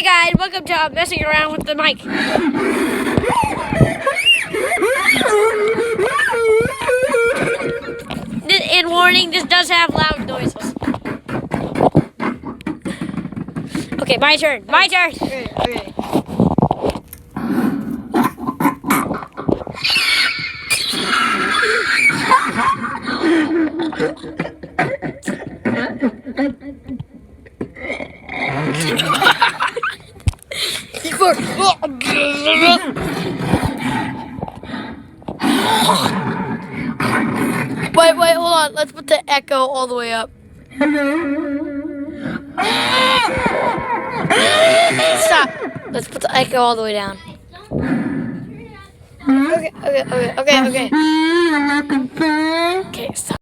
Hi guys, welcome to messing around with the mic. And warning, this does have loud noises. Okay, my turn. My turn. Okay. Wait, hold on. Let's put the echo all the way up. Stop. Let's put the echo all the way down. Okay. Okay, stop.